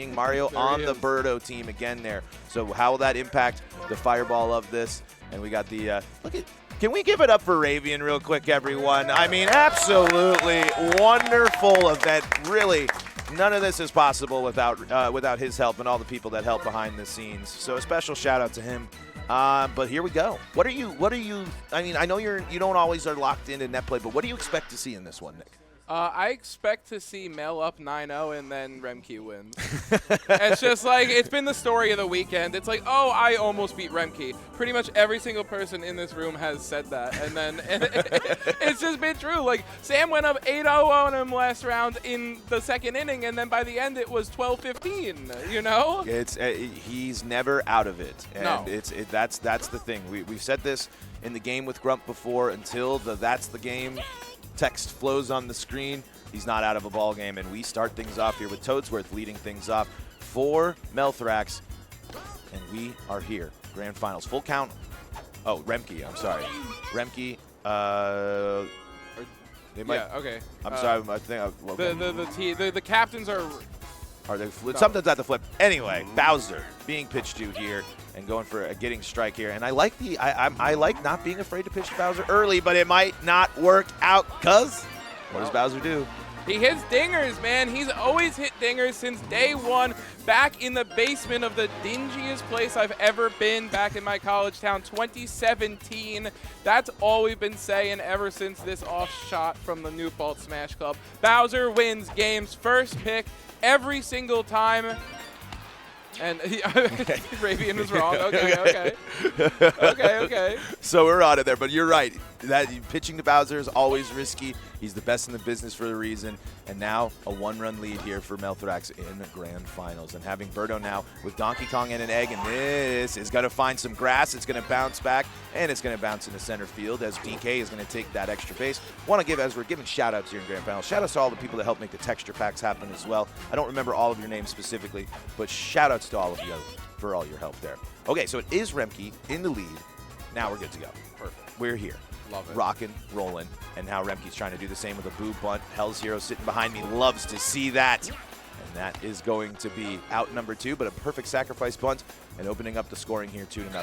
seeing Mario on the Birdo team again there. So how will that impact the fireball of this? And we got the look at. Can we give it up for Ravian real quick, everyone? I mean, absolutely wonderful event. Really, none of this is possible without his help and all the people that help behind the scenes. So a special shout out to him. But here we go. What are you? I mean, I know you don't always are locked into net play, but what do you expect to see in this one, Nick? I expect to see Mel up 9-0 and then Remkey wins. It's just like, it's been the story of the weekend. It's like, oh, I almost beat Remkey. Pretty much every single person in this room has said that. And then it's just been true. Like, Sam went up 8-0 on him last round in the second inning, and then by the end it was 12-15, you know? It's he's never out of it. And no. That's the thing. We've said this in the game with Grump before, until that's the game text flows on the screen, he's not out of a ball game. And we start things off here with Toadsworth leading things off for Melthrax, and we are here. Grand Finals, full count. Oh, Remkey, I'm sorry. Remkey, yeah, okay. I'm sorry, I think the captains are they something's at the flip. Anyway, Bowser being pitched to here and going for a getting strike here. And I like I like not being afraid to pitch to Bowser early, but it might not work out, cuz what does Bowser do? He hits dingers, man. He's always hit dingers since day one, back in the basement of the dingiest place I've ever been, back in my college town, 2017. That's all we've been saying ever since this off shot from the New Fault Smash Club. Bowser wins games first pick every single time. And Ravian was wrong. Okay. So we're on it there, but you're right. That pitching to Bowser is always risky. He's the best in the business for a reason. And now a one-run lead here for Melthrax in the Grand Finals. And having Birdo now with Donkey Kong and an egg, and this is going to find some grass. It's going to bounce back, and it's going to bounce into center field as DK is going to take that extra base. Want to give, as we're giving shout-outs here in Grand Finals, shout-outs to all the people that help make the texture packs happen as well. I don't remember all of your names specifically, but shout-outs to all of you for all your help there. Okay, so it is Remkey in the lead. Now we're good to go. Perfect. We're here. Love it. Rocking, rolling, and now Remkey's trying to do the same with a boo bunt. Hell's Hero sitting behind me loves to see that. And that is going to be out number 2, but a perfect sacrifice bunt and opening up the scoring here 2-0.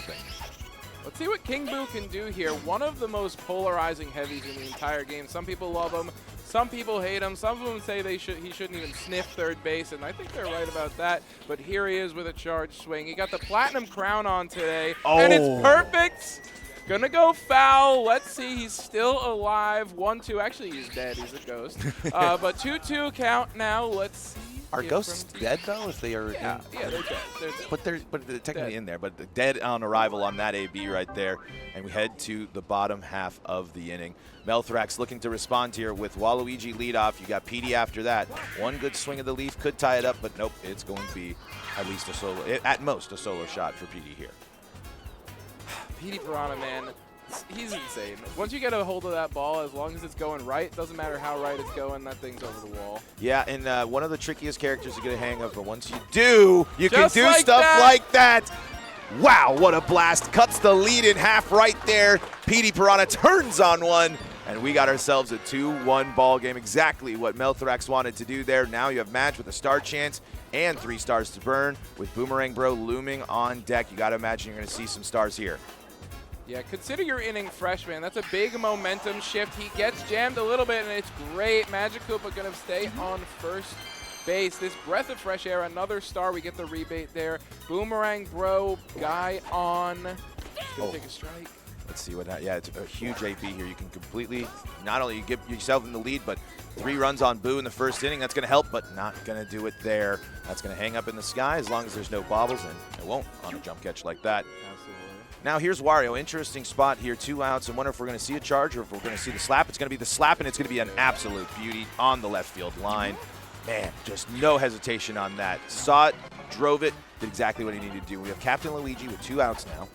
Let's see what King Boo can do here. One of the most polarizing heavies in the entire game. Some people love him. Some people hate him. Some of them say he shouldn't even sniff third base, and I think they're right about that. But here he is with a charge swing. He got the Platinum Crown on today, and it's perfect. Gonna go foul. Let's see. He's still alive. 1-2. Actually, he's dead. He's a ghost. But 2-2 count now. Let's see. Are ghosts dead though? If they are, yeah, they're dead. They're dead. But they're technically in there. But dead on arrival on that AB right there. And we head to the bottom half of the inning. Melthrax looking to respond here with Waluigi leadoff. You got PD after that. One good swing of the leaf could tie it up, but nope. It's going to be at least a solo, at most a solo shot for PD here. PD Piranha, man, he's insane. Once you get a hold of that ball, as long as it's going right, doesn't matter how right it's going, that thing's over the wall. Yeah, and one of the trickiest characters to get a hang of, but once you do, you Just can do like stuff that. like that. Wow, what a blast. Cuts the lead in half right there. PD Piranha turns on one, and we got ourselves a 2-1 ball game. Exactly what Melthrax wanted to do there. Now you have match with a star chance and 3 stars to burn. With Boomerang Bro looming on deck, you got to imagine you're going to see some stars here. Yeah, consider your inning fresh, man. That's a big momentum shift. He gets jammed a little bit, and it's great. Magic Koopa going to stay on first base. This breath of fresh air, another star. We get the rebate there. Boomerang Bro, guy on. He's going to take a strike. Let's see what that, yeah, it's a huge AB here. You can completely, not only you get yourself in the lead, but 3 runs on Boo in the first inning. That's going to help, but not going to do it there. That's going to hang up in the sky as long as there's no bobbles, and it won't on a jump catch like that. Absolutely. Now here's Wario. Interesting spot here, 2 outs. I wonder if we're going to see a charge or if we're going to see the slap. It's going to be the slap, and it's going to be an absolute beauty on the left field line. Man, just no hesitation on that. Saw it, drove it, did exactly what he needed to do. We have Captain Luigi with 2 outs now.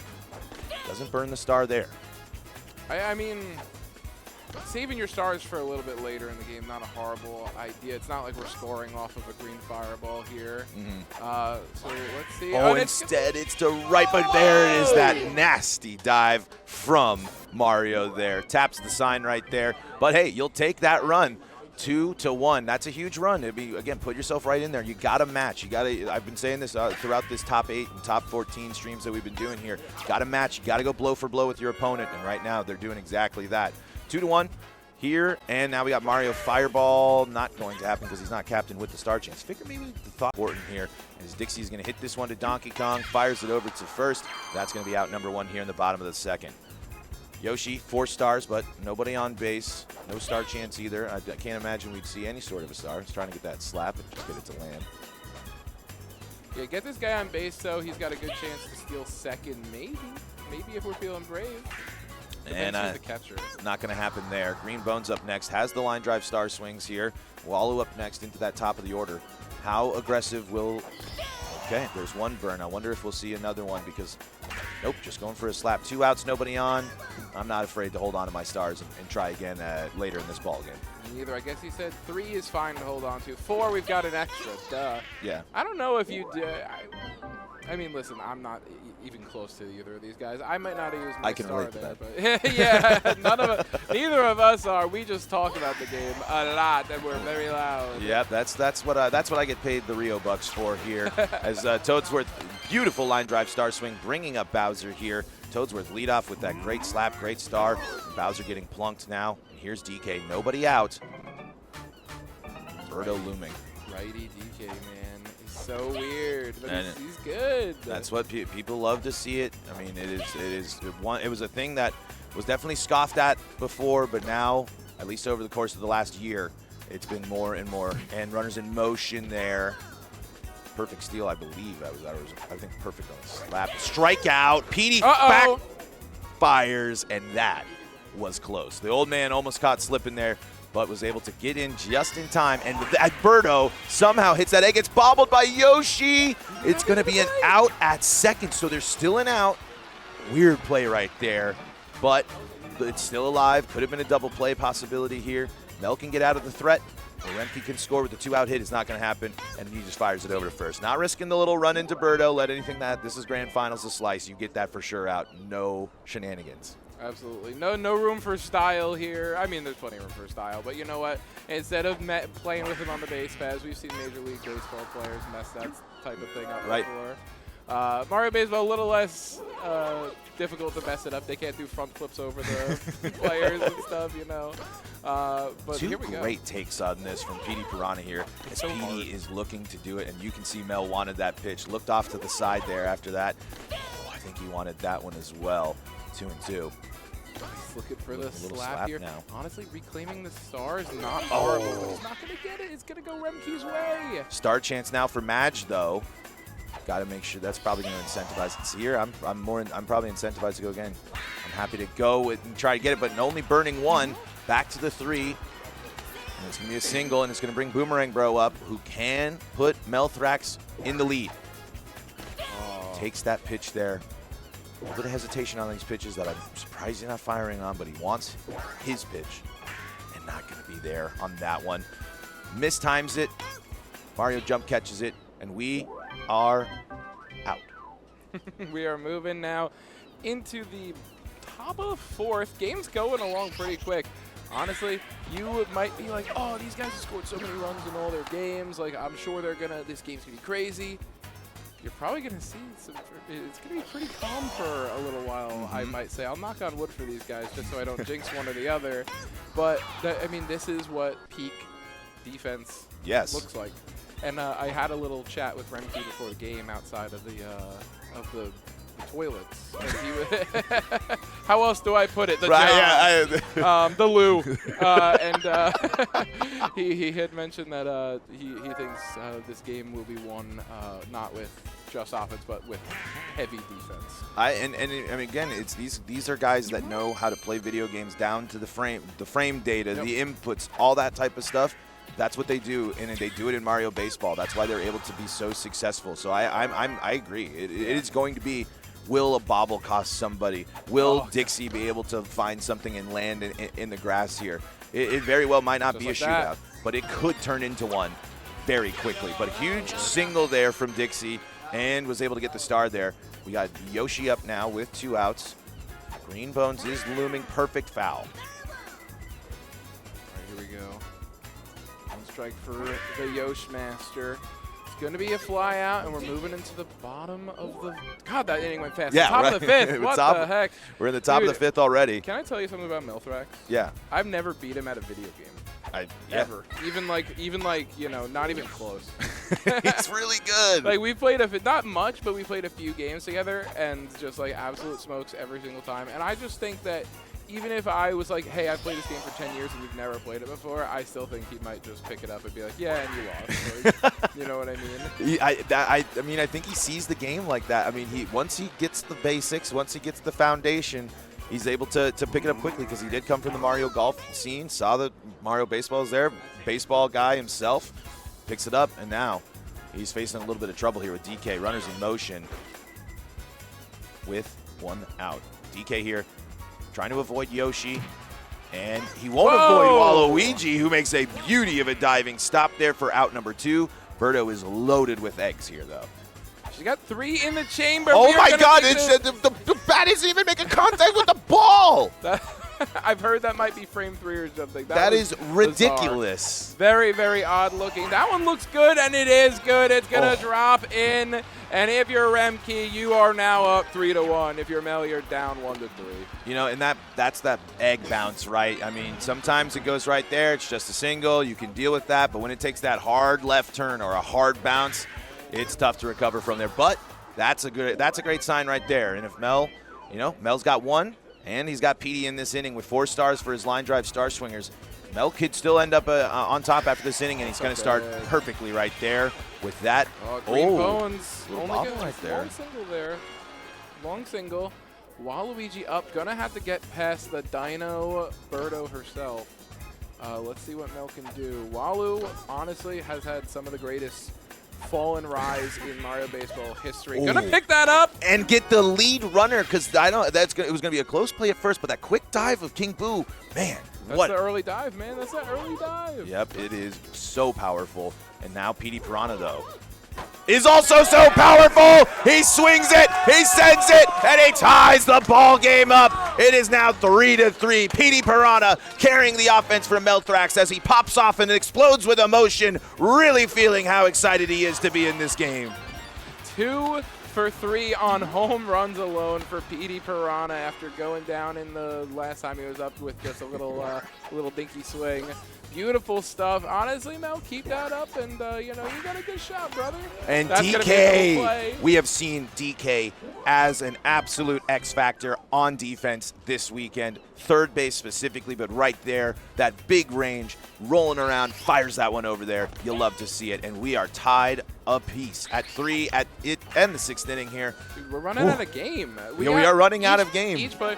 Doesn't burn the star there. I mean, saving your stars for a little bit later in the game, not a horrible idea. It's not like we're scoring off of a green fireball here. So let's see. Oh, instead it's to right, but there it is, that nasty dive from Mario there. Taps the sign right there. But hey, you'll take that run. 2-1. That's a huge run. It'd be, again, put yourself right in there. You got to match. You got to. I've been saying this throughout this top 8 and top 14 streams that we've been doing here. Got to match. You got to go blow for blow with your opponent. And right now, they're doing exactly that. 2-1 here, and now we got Mario Fireball. Not going to happen because he's not captain with the star chance. Figure maybe the thought important here is Dixie's going to hit this one to Donkey Kong, fires it over to first. That's going to be out number 1 here in the bottom of the second. Yoshi, 4 stars, but nobody on base. No star chance either. I can't imagine we'd see any sort of a star. He's trying to get that slap and just get it to land. Yeah, get this guy on base, though. He's got a good chance to steal second, maybe. Maybe if we're feeling brave. And the catcher. Not going to happen there. Green Bones up next. Has the line drive star swings here. Wallow up next into that top of the order. How aggressive will... Okay, there's one burn. I wonder if we'll see another one because... Nope, just going for a slap. 2 outs, nobody on. I'm not afraid to hold on to my stars and try again later in this ball game. Neither. I guess he said 3 is fine to hold on to. 4, we've got an extra. Duh. Yeah. I don't know if you do. I mean, listen, I'm not even close to either of these guys. I might not have used my star there, but yeah, neither of us are. We just talk about the game a lot, and we're very loud. Yeah, that's what I get paid the Rio bucks for here. As Toadsworth, beautiful line drive star swing, bringing up Bowser here. Toadsworth lead off with that great slap, great star. Bowser getting plunked now. Here's DK, nobody out. Birdo looming. Righty DK, man. So weird, but he's good. That's what people love to see it. I mean, it was a thing that was definitely scoffed at before, but now, at least over the course of the last year, it's been more and more. And runners in motion there. Perfect steal, I believe. I think perfect on the slap. Strikeout. Petey backfires, and that was close. The old man almost caught slipping there, but was able to get in just in time. And Birdo somehow hits that egg. Gets bobbled by Yoshi. It's going to be an out at second, so there's still an out. Weird play right there, but it's still alive. Could have been a double play possibility here. Mel can get out of the threat. remkey can score with the 2-out hit. It's not going to happen, and he just fires it over to first. Not risking the little run into Birdo. Let anything that this is grand finals a slice. You get that for sure out. No shenanigans. Absolutely. No room for style here. I mean, there's plenty of room for style, but you know what? Instead of playing with him on the base pads, we've seen Major League Baseball players mess that type of thing up before. Mario Baseball, a little less difficult to mess it up. They can't do front flips over the players and stuff, you know. But here we go. 2 great takes on this from Petey Piranha here. As so Petey is looking to do it, and you can see Mel wanted that pitch. Looked off to the side there after that. Oh, I think he wanted that one as well. 2-2. He's looking for the slap here. Now. Honestly, reclaiming the star is not horrible. But he's not going to get it. It's going to go remkey's way. Star chance now for Madge, though. Got to make sure that's probably going to incentivize it. Here, I'm probably incentivized to go again. I'm happy to go and try to get it, but only burning 1. Back to the 3. And it's going to be a single, and it's going to bring Boomerang Bro up, who can put Melthrax in the lead. Takes that pitch there. A little bit of hesitation on these pitches that I'm surprised he's not firing on, but he wants his pitch and not going to be there on that one. Mistimes it. Mario jump catches it, and we are out. We are moving now into the top of 4th. Game's going along pretty quick. Honestly, you might be like, oh, these guys have scored so many runs in all their games. Like, I'm sure this game's going to be crazy. You're probably going to see it's going to be pretty calm for a little while, I might say. I'll knock on wood for these guys just so I don't jinx one or the other. But, I mean, this is what peak defense looks like. And I had a little chat with remkey before the game outside of the toilets. And he was how else do I put it? The the loo. And he had mentioned that he thinks this game will be won not with just offense, but with heavy defense. I mean, again, it's these are guys that know how to play video games down to the frame data, the inputs, all that type of stuff. That's what they do, and they do it in Mario Baseball. That's why they're able to be so successful. So I agree. It is going to be, will a bobble cost somebody? Will Dixie be able to find something and land in the grass here? It very well might not be a shootout, but it could turn into one very quickly. But a huge single there from Dixie, and was able to get the star there. We got Yoshi up now with 2 outs. Green Bones is looming. Perfect foul. All right, here we go. strike for the Yosh Master. It's going to be a fly out, and we're moving into the bottom of the... God, that inning went fast. Yeah, top right. of the fifth. What the heck? We're in the top of the fifth already. Can I tell you something about Melthrax? Yeah. I've never beat him at a video game. Ever. Even like, you know, not even close. He's really good. Like, we played not much, but we played a few games together, and just like absolute smokes every single time. And I just think that even if I was like, hey, I played this game for 10 years and you've never played it before, I still think he might just pick it up and be like, yeah, and you lost. Like, you know what I mean? I mean, I think he sees the game like that. I mean, once he gets the basics, once he gets the foundation, he's able to pick it up quickly because he did come from the Mario Golf scene, saw that Mario Baseball is there, baseball guy himself, picks it up, and now he's facing a little bit of trouble here with DK. Runners in motion with one out. DK here trying to avoid Yoshi, and he won't avoid Waluigi, who makes a beauty of a diving stop there for out number 2. Birdo is loaded with eggs here, though. She got 3 in the chamber. Oh my God! The bat isn't even making contact with the ball. I've heard that might be frame 3 or something. That is ridiculous. Bizarre. Very, very odd looking. That one looks good, and it is good. It's gonna drop in, and if you're remkey, you are now up 3-1. If you're Mel, you're down 1-3. You know, and that's that egg bounce, right? I mean, sometimes it goes right there. It's just a single. You can deal with that, but when it takes that hard left turn or a hard bounce, it's tough to recover from there. But that's a great sign right there. And if Mel, you know, Mel's got 1. And he's got PD in this inning with 4 stars for his line drive star swingers. Mel could still end up on top after this inning, and he's going to start perfectly right there with that. Green Bones only gets right there. Long single there. Long single. Waluigi up. Going to have to get past the Dino Birdo herself. Let's see what Mel can do. Walu, honestly, has had some of the greatest fall and rise in Mario Baseball history. Gonna pick that up and get the lead runner, because I know it was gonna be a close play at first, but that quick dive of King Boo, man, that's the early dive, man. That's that early dive. Yep, it is so powerful. And now PD Piranha though is also so powerful. He swings it, he sends it, and he ties the ball game up. It is now 3-3. PD Piranha carrying the offense for Melthrax as he pops off and explodes with emotion, really feeling how excited he is to be in this game. 2 for 3 on home runs alone for PD Piranha after going down in the last time he was up with just a little dinky swing. Beautiful stuff. Honestly, Mel, keep that up, and you know, you got a good shot, brother. And that's DK, we have seen DK as an absolute X factor on defense this weekend. Third base specifically, but right there, that big range, rolling around, fires that one over there. You'll love to see it. And we are tied apiece at 3 at it and the 6th inning here. Dude, we're running out of game. We are running out of game. Each player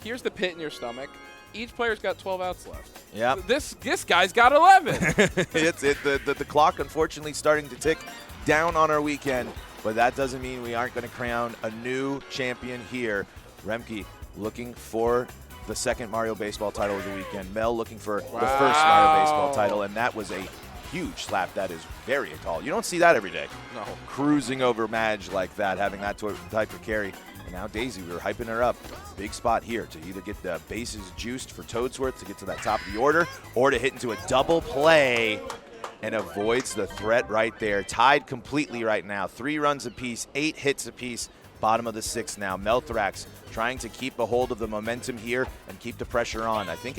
here's the pit in your stomach. Each player's got 12 outs left. Yeah. This guy's got 11. The clock, unfortunately, starting to tick down on our weekend, but that doesn't mean we aren't going to crown a new champion here. Remkey looking for the 2nd Mario Baseball title of the weekend. Mel looking for the 1st Mario Baseball title, and that was a huge slap. That is very tall. You don't see that every day. No. Cruising over Madge like that, having that type of carry. And now Daisy, we were hyping her up. Big spot here to either get the bases juiced for Toadsworth to get to that top of the order, or to hit into a double play and avoids the threat right there. Tied completely right now. 3 runs apiece, 8 hits apiece. Bottom of the 6th now. Melthrax trying to keep a hold of the momentum here and keep the pressure on. I think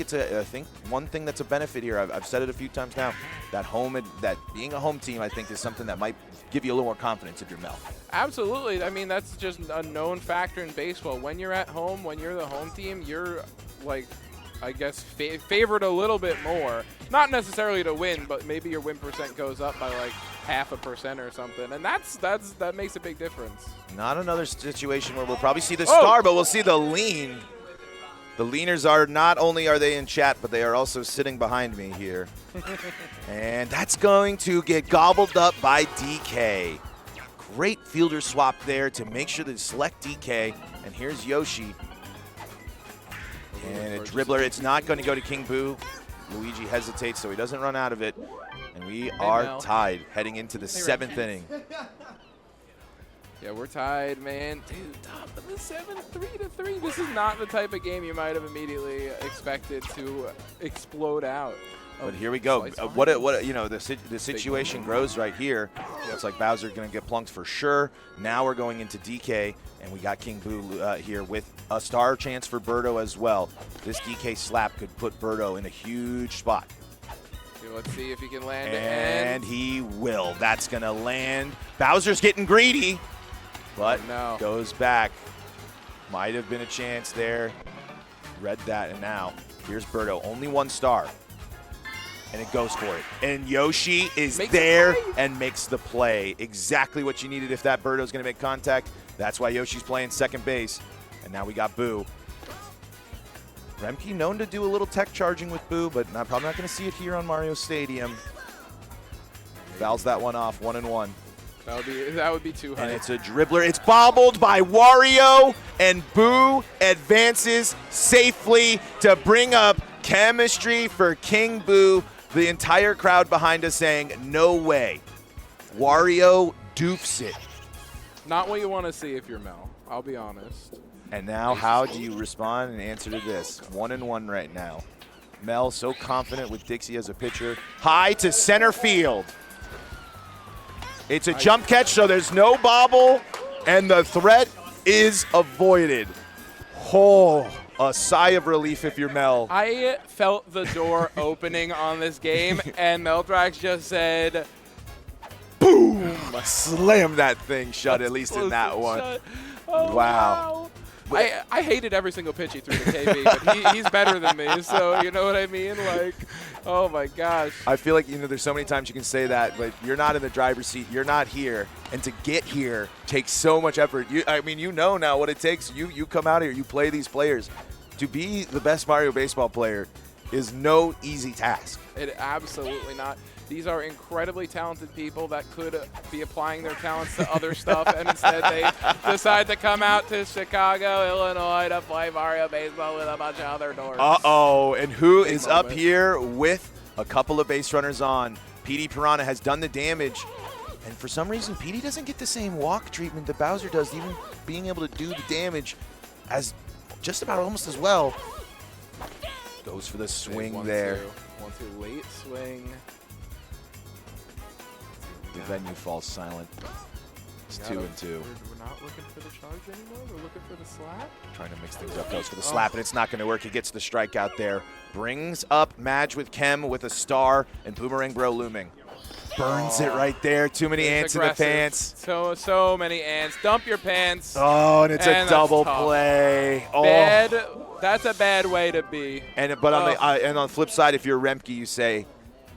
one thing that's a benefit here, I've said it a few times now, that being a home team, I think, is something that might give you a little more confidence if you're Mel. Absolutely. I mean, that's just a known factor in baseball. When you're at home, when you're the home team, you're like, I guess, favored a little bit more. Not necessarily to win, but maybe your win percent goes up by like 0.5% or something, and that makes a big difference. Not another situation where we'll probably see the star, but we'll see the lean. The leaners are not only are they in chat, but they are also sitting behind me here. And that's going to get gobbled up by DK. Great fielder swap there to make sure they select DK. And here's Yoshi. And a dribbler. It's not going to go to King Boo. Luigi hesitates, so he doesn't run out of it. And we are tied heading into the 7th inning. Yeah, we're tied, man. Dude, top of the 7th, 3-3. This is not the type of game you might have immediately expected to explode out. But here we go. The situation Big grows right here. Looks like Bowser going to get plunked for sure. Now we're going into DK, and we got King Boo here with a star chance for Birdo as well. This DK slap could put Birdo in a huge spot. Let's see if he can land it. And he will. That's going to land. Bowser's getting greedy, but goes back. Might have been a chance there. Read that, and now here's Birdo. Only 1 star. And it goes for it. And Yoshi is there and makes the play. Exactly what you needed if that Birdo's going to make contact. That's why Yoshi's playing second base. And now we got Boo. Remkey known to do a little tech charging with Boo, but I'm probably not going to see it here on Mario Stadium. Fouls that one off, 1-1. That would be too high. And it's a dribbler. It's bobbled by Wario, and Boo advances safely to bring up chemistry for King Boo. The entire crowd behind us saying, no way. Wario doofs it. Not what you want to see if you're Mel. I'll be honest. And now how do you respond and answer to this? 1-1 right now. Mel so confident with Dixie as a pitcher. High to center field. It's a jump catch, so there's no bobble, and the threat is avoided. Oh, a sigh of relief if you're Mel. I felt the door opening on this game, and Melthrax just said, boom! Slam that thing shut, at least in that one. Oh, wow. I hated every single pitch he threw to KB, but he's better than me, so you know what I mean? Like, oh my gosh. I feel like, there's so many times you can say that, but you're not in the driver's seat. You're not here. And to get here takes so much effort. You know now what it takes. You come out here, you play these players. To be the best Mario baseball player is no easy task. It absolutely not. These are incredibly talented people that could be applying their talents to other stuff, and instead they decide to come out to Chicago, Illinois to play Mario Baseball with a bunch of other dorks. Uh-oh, and who is up here with a couple of base runners on? PD Piranha has done the damage, and for some reason, PD doesn't get the same walk treatment that Bowser does, even being able to do the damage as just about almost as well. Goes for the swing there. 1-2 late swing. The venue falls silent. It's 2-2. We're not looking for the charge anymore. We're looking for the slap. Trying to mix things up. Goes for the slap, and it's not going to work. He gets the strikeout there. Brings up Madge with Chem with a star, and Boomerang Bro looming. Burns it right there. Too many ants aggressive. in the pants. So many ants. Dump your pants. Oh, and it's a double play. Oh. Bad. That's a bad way to be. But on the flip side, if you're Remkey, you say,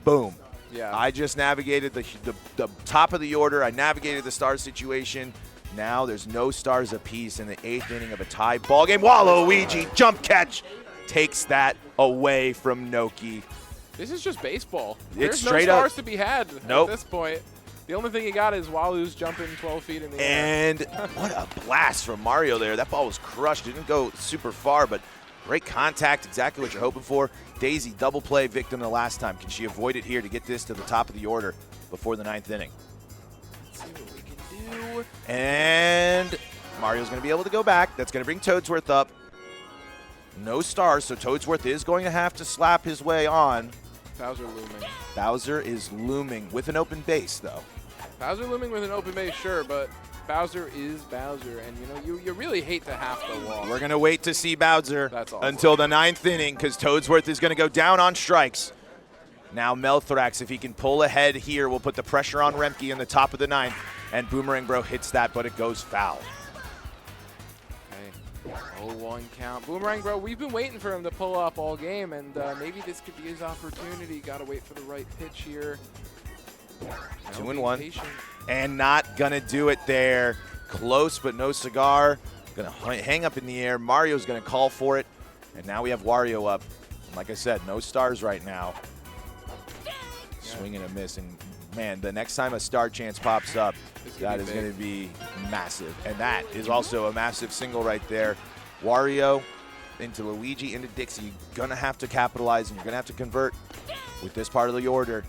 boom. Yeah. I just navigated the top of the order. I navigated the star situation. Now there's no stars apiece in the 8th inning of a tie ball game. Waluigi jump catch takes that away from Noki. This is just baseball. It's There's no straight stars up. to be had at this point. The only thing you got is Walu's jumping 12 feet in the air. And what a blast from Mario there. That ball was crushed. Didn't go super far, but great contact, exactly what you're hoping for. Daisy, double play victim the last time. Can she avoid it here to get this to the top of the order before the 9th inning? Let's see what we can do. And Mario's going to be able to go back. That's going to bring Toadsworth up. No stars, so Toadsworth is going to have to slap his way on. Bowser looming. Bowser is looming with an open base, though. Bowser looming with an open base, sure, but Bowser is Bowser, and you really hate to have to walk. We're going to wait to see Bowser That's until the 9th inning because Toadsworth is going to go down on strikes. Now Melthrax, if he can pull ahead here, will put the pressure on Remkey in the top of the 9th, and Boomerang Bro hits that, but it goes foul. Okay, 0-1 count. Boomerang Bro, we've been waiting for him to pull up all game, and maybe this could be his opportunity. Got to wait for the right pitch here. 2-1. And not going to do it there. Close, but no cigar. Going to hang up in the air. Mario's going to call for it. And now we have Wario up. And like I said, no stars right now. Swing and a miss. And, man, the next time a star chance pops up, that is going to be massive. And that is also a massive single right there. Wario into Luigi, into Dixie. You're going to have to capitalize, and you're going to have to convert with this part of the order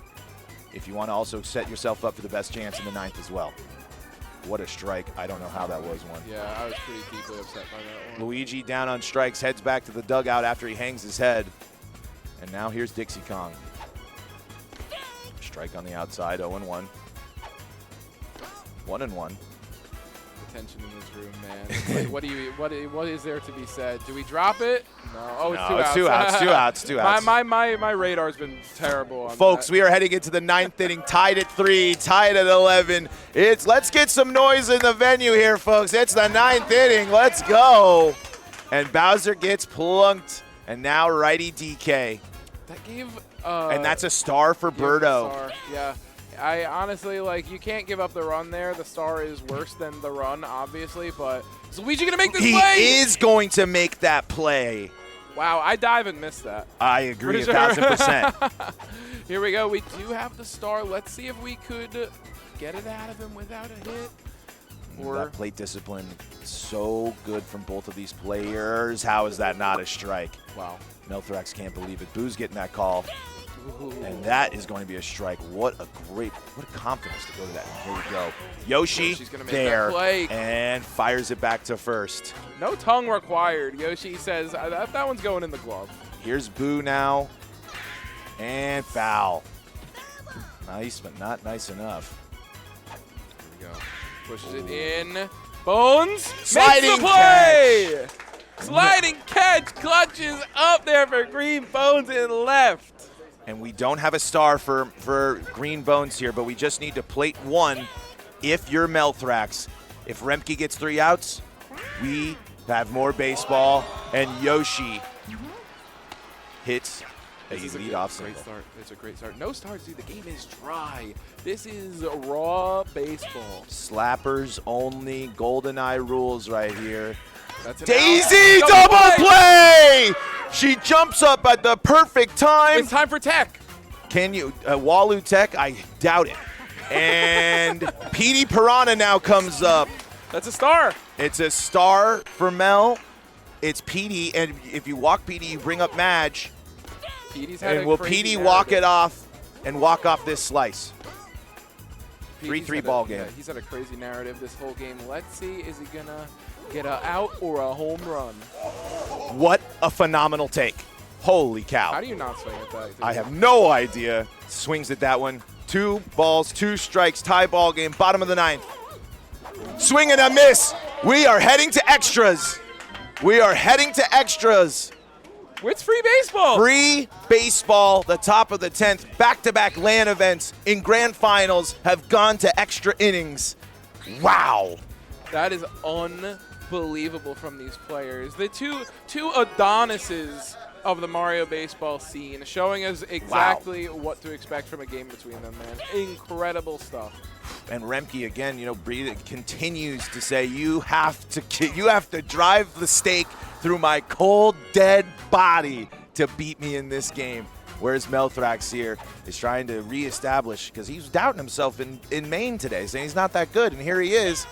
if you want to also set yourself up for the best chance in the 9th as well. What a strike. I don't know how that was one. Yeah, I was pretty deeply upset by that one. Luigi down on strikes, heads back to the dugout after he hangs his head. And now here's Dixie Kong. Strike on the outside, 0-1. 1-1. Tension in this room, man. What is there to be said? Do we drop it? No. Oh, it's two outs. Two outs. My radar's been terrible on Folks, that. we are heading into the 9th inning, tied at 3, tied at 11. Let's get some noise in the venue here, folks. It's the 9th inning. Let's go. And Bowser gets plunked, and now righty DK. That gave. And that's a star for Birdo. Yeah. I honestly, like, you can't give up the run there. The star is worse than the run, obviously, but is Luigi going to make this play? He is going to make that play. Wow, I dive and miss that. I agree 1,000%. Here we go. We do have the star. Let's see if we could get it out of him without a hit. Or that plate discipline, so good from both of these players. How is that not a strike? Wow. Melthrax can't believe it. Boo's getting that call. Ooh. And that is going to be a strike. What a confidence to go to that. Here we go. Yoshi gonna make there that play. and fires it back to first. No tongue required. Yoshi says that one's going in the glove. Here's Boo now. And foul. Nice, but not nice enough. Here we go. Pushes it in. Bones Sliding makes the play. Sliding catch clutches up there for Green Bones in left. And we don't have a star for Green Bones here, but we just need to plate 1 if you're Melthrax. If Remkey gets 3 outs, we have more baseball, and Yoshi hits a lead-off single. Great start. It's a great start. No stars, dude. The game is dry. This is raw baseball. Slappers only, GoldenEye rules right here. That's an Daisy out. double play! She jumps up at the perfect time. It's time for tech. Can you, Walu Tech? I doubt it. And Petey Piranha now comes up. That's a star. It's a star for Mel. It's Petey, and if you walk Petey, you bring up Madge. Petey's had And a will crazy Petey narrative. walk it off and walk off this slice? Petey's 3-3 had ball a, game. Yeah, he's had a crazy narrative this whole game. Let's see, is he gonna get a out or a home run? What a phenomenal take. Holy cow. How do you not swing at that? I have no idea. Swings at that one. 2 balls, 2 strikes, tie ball game, bottom of the 9th. Swing and a miss. We are heading to extras. We are heading to extras. It's free baseball. Free baseball, the top of the 10th. Back-to-back LAN events in grand finals have gone to extra innings. Wow. That is unbelievable from these players. The two Adonises of the Mario baseball scene, showing us exactly what to expect from a game between them, man. Incredible stuff. And Remkey again, continues to say, you have to drive the stake through my cold, dead body to beat me in this game. Whereas Melthrax here is trying to reestablish, because he's doubting himself in Maine today, saying he's not that good. And here he is,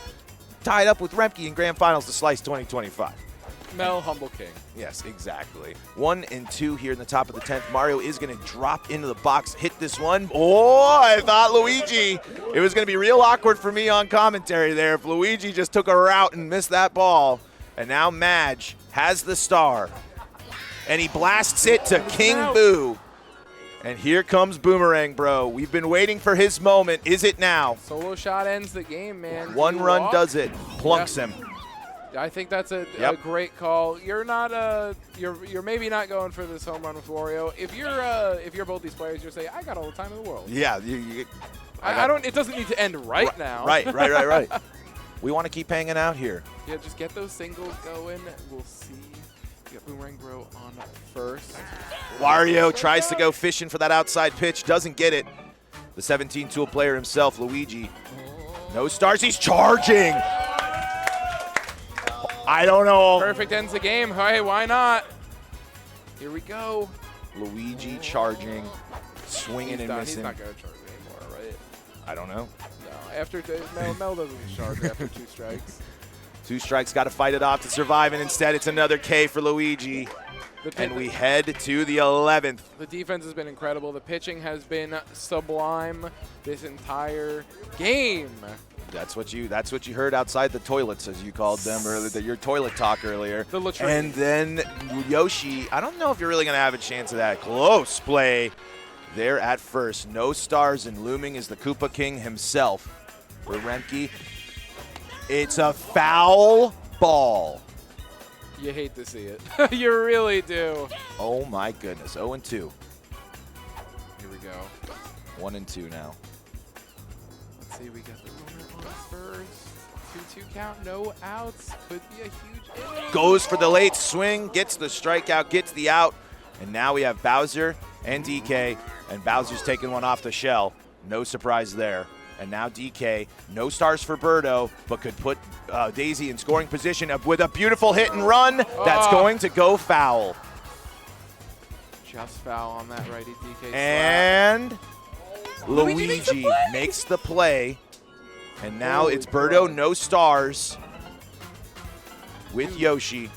tied up with Remkey in grand finals to slice 2025. Mel, humble king. Yes, exactly. 1 and 2 here in the top of the 10th. Mario is going to drop into the box, hit this one. Oh, I thought Luigi. It was going to be real awkward for me on commentary there if Luigi just took a route and missed that ball. And now Madge has the star. And he blasts it to King Boo. And here comes Boomerang Bro. We've been waiting for his moment. Is it now? Solo shot ends the game, man. One run does it. Plunks him. I think that's a great call. You're not you're maybe not going for this home run with Wario. If you're both these players, you're saying I got all the time in the world. Yeah, I don't. It doesn't need to end right now. Right. We want to keep hanging out here. Yeah, just get those singles going. We'll see. You got Boomerang Bro on first. Wario tries to go fishing for that outside pitch, doesn't get it. The 17-tool player himself, Luigi. No stars, he's charging. I don't know. Perfect ends the game. Hey, why not? Here we go. Luigi charging, swinging and missing. He's not going to charge anymore, right? I don't know. No, after Mel doesn't charge after 2 strikes. 2 strikes, got to fight it off to survive, and instead it's another K for Luigi. And we head to the 11th. The defense has been incredible. The pitching has been sublime this entire game. That's what you heard outside the toilets, as you called them earlier, your toilet talk earlier. The latrine. And then Yoshi, I don't know if you're really going to have a chance of that. Close play. there at first. No stars, and looming is the Koopa King himself. For remkey, it's a foul ball. You hate to see it. You really do. Oh my goodness, 0-2. Here we go. 1-2 now. Let's see, we got the runner on first. 2-2 count, no outs. Could be a huge inning. Goes for the late swing, gets the strikeout, gets the out. And now we have Bowser and DK, and Bowser's taking one off the shell. No surprise there. And now DK, no stars for Birdo, but could put Daisy in scoring position with a beautiful hit and run. That's going to go foul. Just foul on that righty DK And slap. Luigi makes the play. And now Holy it's Birdo, crap. no stars, with Yoshi.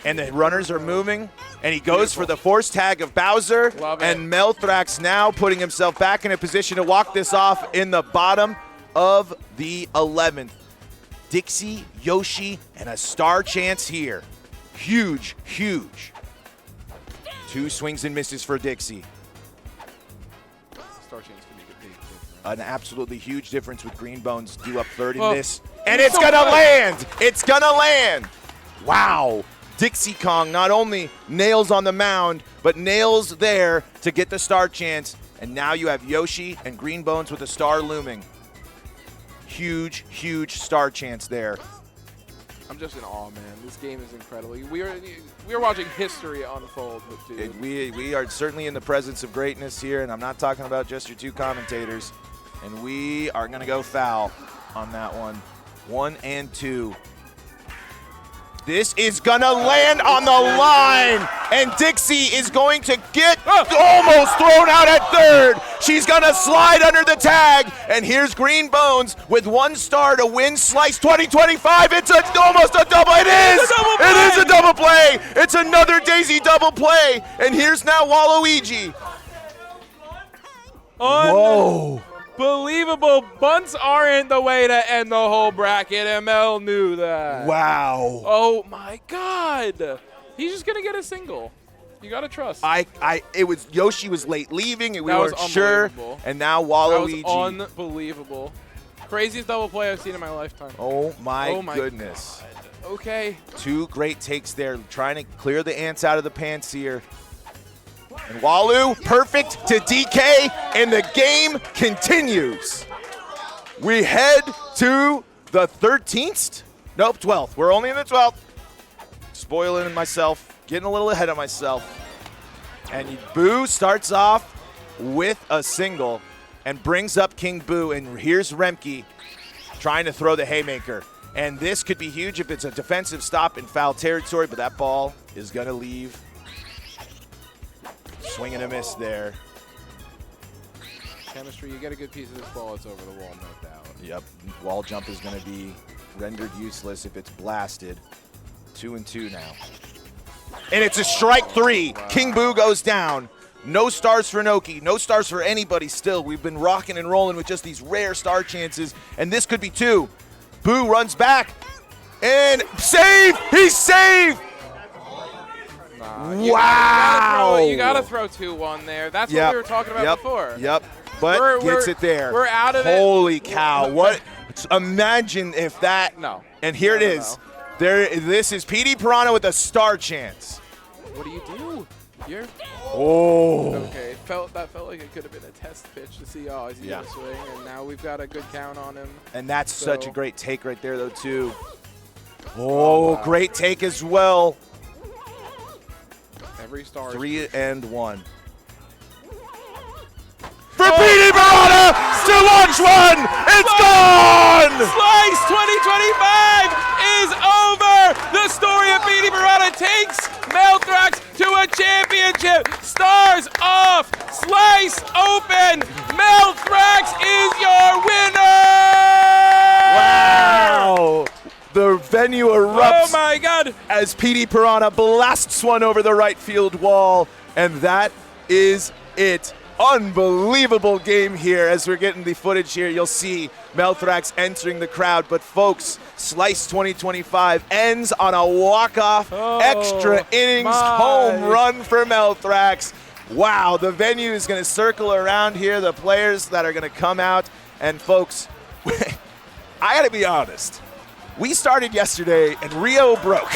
And the runners are moving. And he goes for the force tag of Bowser. Love it. And Melthrax now putting himself back in a position to walk this off in the bottom of the 11th. Dixie, Yoshi, and a star chance here. Huge, huge. 2 swings and misses for Dixie. Star chance could make a big difference. An absolutely huge difference with Green Bones due up third in Oh, this. And he's it's so going to good. land. It's going to land. Wow. Dixie Kong not only nails on the mound, but nails there to get the star chance. And now you have Yoshi and Green Bones with a star looming. Huge, huge star chance there. I'm just in awe, man. This game is incredible. We are watching history unfold with dude. We are certainly in the presence of greatness here, and I'm not talking about just your 2 commentators. And we are going to go foul on that one. 1-2. This is going to land on the line, and Dixie is going to get almost thrown out at third. She's going to slide under the tag, and here's Green Bones with 1 star to win Slice 2025. It's almost a double. It is. It is a double play. It's another Daisy double play, and here's now Waluigi. Whoa. Unbelievable. Bunts aren't the way to end the whole bracket. ML knew that. Wow. Oh my God. He's just gonna get a single. You gotta trust. It was Yoshi was late leaving, and we That was weren't sure. unbelievable. And now That Waluigi. was unbelievable. Craziest double play I've seen in my lifetime. Oh my Oh my goodness. Okay. 2 great takes there, trying to clear the ants out of the pants here. And Walu, perfect to DK, and the game continues. We head to the 13th? Nope, 12th. We're only in the 12th. Spoiling myself, getting a little ahead of myself. And Boo starts off with a single and brings up King Boo, and here's Remkey trying to throw the haymaker. And this could be huge if it's a defensive stop in foul territory, but that ball is going to leave. Swing and a miss there. Chemistry, you get a good piece of this ball, it's over the wall, no doubt. Yep, wall jump is going to be rendered useless if it's blasted. 2-2 now. And it's a strike 3. Wow. King Boo goes down. No stars for Noki, no stars for anybody still. We've been rocking and rolling with just these rare star chances, and this could be 2. Boo runs back, and save! He's saved! Wow! You gotta throw 2-1 there. That's what we were talking about before. Yep, but gets it there. We're out of it. Holy cow, what? Imagine if that. No. And here it is. This is PD Piranha with a star chance. What do you do? You're Oh. okay. That felt like it could have been a test pitch to see. Oh, is he gonna swing? And now we've got a good count on him. And that's such a great take right there, though, too. Oh, wow. Great take as well. Every star. 3-1. For PD Piranha to launch one. It's gone. Slice 2025 is over. The story of PD Piranha takes Melthrax to a championship. Stars off. Slice open. Melthrax is your winner. Wow. The venue erupts. Oh my God. As PD Piranha blasts one over the right field wall. And that is it. Unbelievable game here. As we're getting the footage here, you'll see Melthrax entering the crowd. But folks, Slice 2025 ends on a walk-off extra innings home run for Melthrax. Wow, the venue is going to circle around here, the players that are going to come out. And folks, I got to be honest. We started yesterday and Rio broke.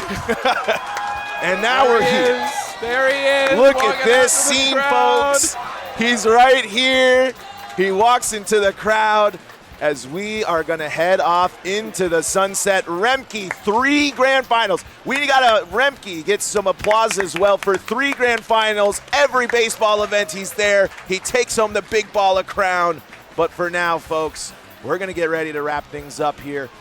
And now we're here. There he is. Look at this scene, folks. He's right here. He walks into the crowd as we are going to head off into the sunset. Remkey, 3 grand finals. We got a Remkey get some applause as well for 3 grand finals. Every baseball event he's there. He takes home the big ball of crown. But for now, folks, we're going to get ready to wrap things up here.